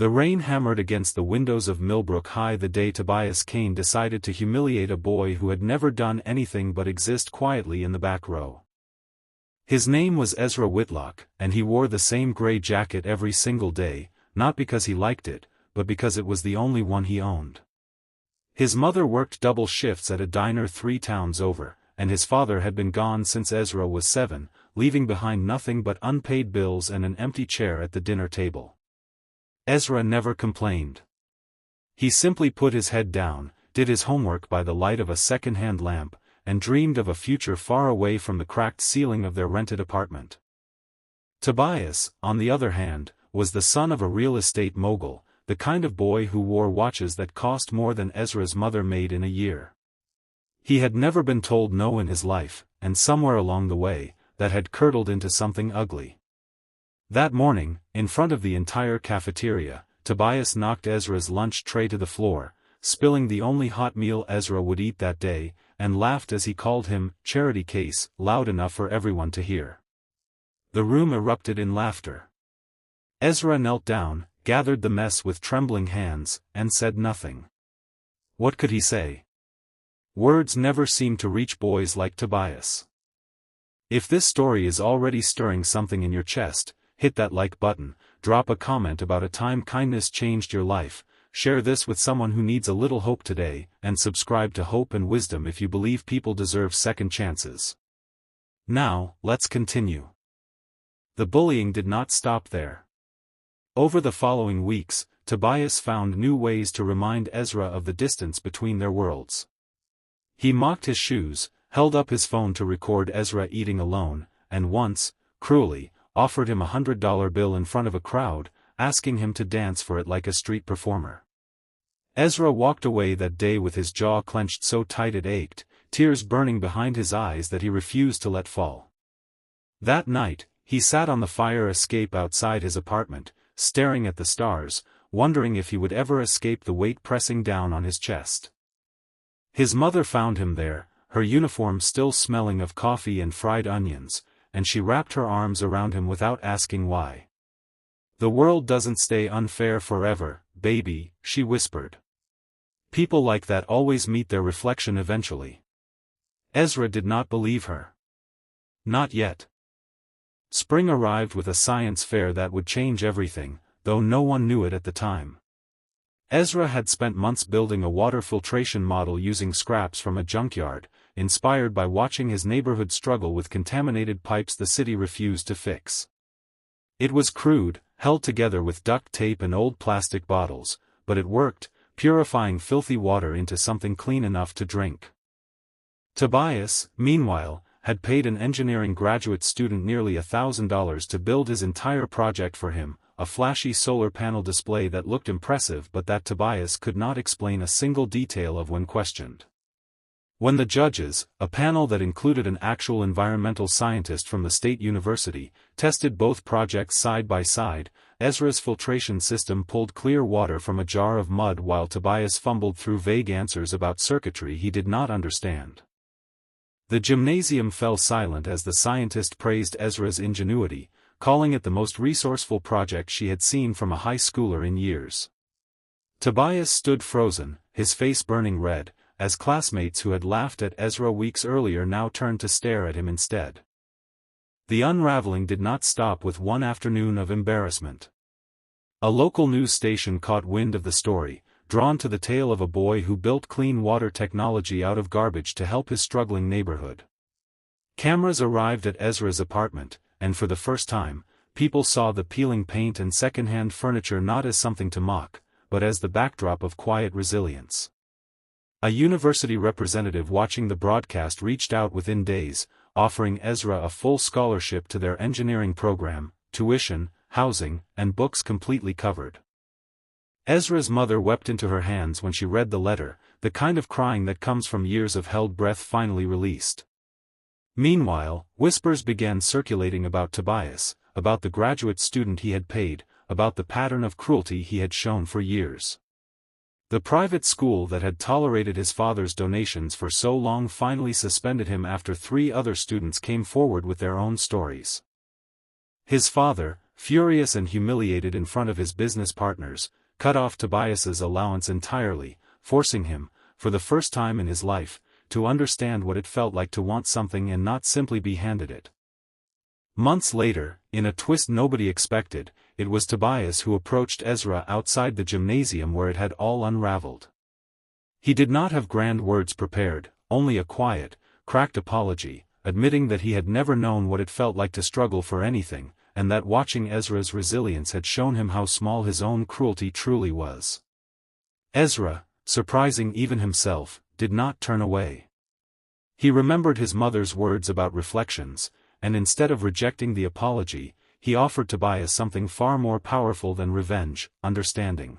The rain hammered against the windows of Millbrook High the day Tobias Kane decided to humiliate a boy who had never done anything but exist quietly in the back row. His name was Ezra Whitlock, and he wore the same gray jacket every single day, not because he liked it, but because it was the only one he owned. His mother worked double shifts at a diner 3 towns over, and his father had been gone since Ezra was 7, leaving behind nothing but unpaid bills and an empty chair at the dinner table. Ezra never complained. He simply put his head down, did his homework by the light of a second-hand lamp, and dreamed of a future far away from the cracked ceiling of their rented apartment. Tobias, on the other hand, was the son of a real estate mogul, the kind of boy who wore watches that cost more than Ezra's mother made in a year. He had never been told no in his life, and somewhere along the way, that had curdled into something ugly. That morning, in front of the entire cafeteria, Tobias knocked Ezra's lunch tray to the floor, spilling the only hot meal Ezra would eat that day, and laughed as he called him "Charity Case," loud enough for everyone to hear. The room erupted in laughter. Ezra knelt down, gathered the mess with trembling hands, and said nothing. What could he say? Words never seemed to reach boys like Tobias. If this story is already stirring something in your chest, hit that like button, drop a comment about a time kindness changed your life, share this with someone who needs a little hope today, and subscribe to Hope and Wisdom if you believe people deserve second chances. Now, let's continue. The bullying did not stop there. Over the following weeks, Tobias found new ways to remind Ezra of the distance between their worlds. He mocked his shoes, held up his phone to record Ezra eating alone, and once, cruelly, offered him $100 bill in front of a crowd, asking him to dance for it like a street performer. Ezra walked away that day with his jaw clenched so tight it ached, tears burning behind his eyes that he refused to let fall. That night, he sat on the fire escape outside his apartment, staring at the stars, wondering if he would ever escape the weight pressing down on his chest. His mother found him there, her uniform still smelling of coffee and fried onions, and she wrapped her arms around him without asking why. "The world doesn't stay unfair forever, baby," she whispered. "People like that always meet their reflection eventually." Ezra did not believe her. Not yet. Spring arrived with a science fair that would change everything, though no one knew it at the time. Ezra had spent months building a water filtration model using scraps from a junkyard, inspired by watching his neighborhood struggle with contaminated pipes the city refused to fix. It was crude, held together with duct tape and old plastic bottles, but it worked, purifying filthy water into something clean enough to drink. Tobias, meanwhile, had paid an engineering graduate student nearly $1,000 to build his entire project for him, a flashy solar panel display that looked impressive but that Tobias could not explain a single detail of when questioned. When the judges, a panel that included an actual environmental scientist from the state university, tested both projects side by side, Ezra's filtration system pulled clear water from a jar of mud while Tobias fumbled through vague answers about circuitry he did not understand. The gymnasium fell silent as the scientist praised Ezra's ingenuity, calling it the most resourceful project she had seen from a high schooler in years. Tobias stood frozen, his face burning red, as classmates who had laughed at Ezra weeks earlier now turned to stare at him instead. The unraveling did not stop with one afternoon of embarrassment. A local news station caught wind of the story, drawn to the tale of a boy who built clean water technology out of garbage to help his struggling neighborhood. Cameras arrived at Ezra's apartment, and for the first time, people saw the peeling paint and second-hand furniture not as something to mock, but as the backdrop of quiet resilience. A university representative watching the broadcast reached out within days, offering Ezra a full scholarship to their engineering program, tuition, housing, and books completely covered. Ezra's mother wept into her hands when she read the letter, the kind of crying that comes from years of held breath finally released. Meanwhile, whispers began circulating about Tobias, about the graduate student he had paid, about the pattern of cruelty he had shown for years. The private school that had tolerated his father's donations for so long finally suspended him after 3 other students came forward with their own stories. His father, furious and humiliated in front of his business partners, cut off Tobias's allowance entirely, forcing him, for the first time in his life, to understand what it felt like to want something and not simply be handed it. Months later, in a twist nobody expected, it was Tobias who approached Ezra outside the gymnasium where it had all unraveled. He did not have grand words prepared, only a quiet, cracked apology, admitting that he had never known what it felt like to struggle for anything, and that watching Ezra's resilience had shown him how small his own cruelty truly was. Ezra, surprising even himself, did not turn away. He remembered his mother's words about reflections, and instead of rejecting the apology, he offered Tobias something far more powerful than revenge, understanding.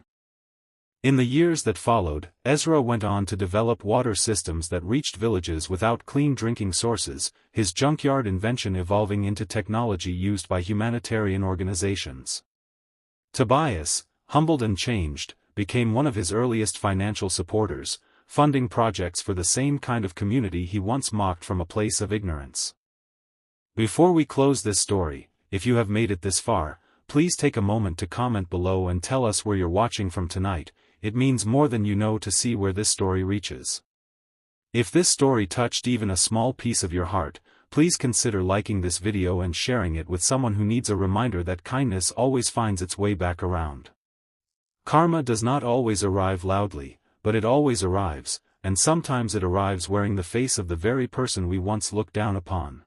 In the years that followed, Ezra went on to develop water systems that reached villages without clean drinking sources, his junkyard invention evolving into technology used by humanitarian organizations. Tobias, humbled and changed, became one of his earliest financial supporters, funding projects for the same kind of community he once mocked from a place of ignorance. Before we close this story, if you have made it this far, please take a moment to comment below and tell us where you're watching from tonight. It means more than you know to see where this story reaches. If this story touched even a small piece of your heart, please consider liking this video and sharing it with someone who needs a reminder that kindness always finds its way back around. Karma does not always arrive loudly, but it always arrives, and sometimes it arrives wearing the face of the very person we once looked down upon.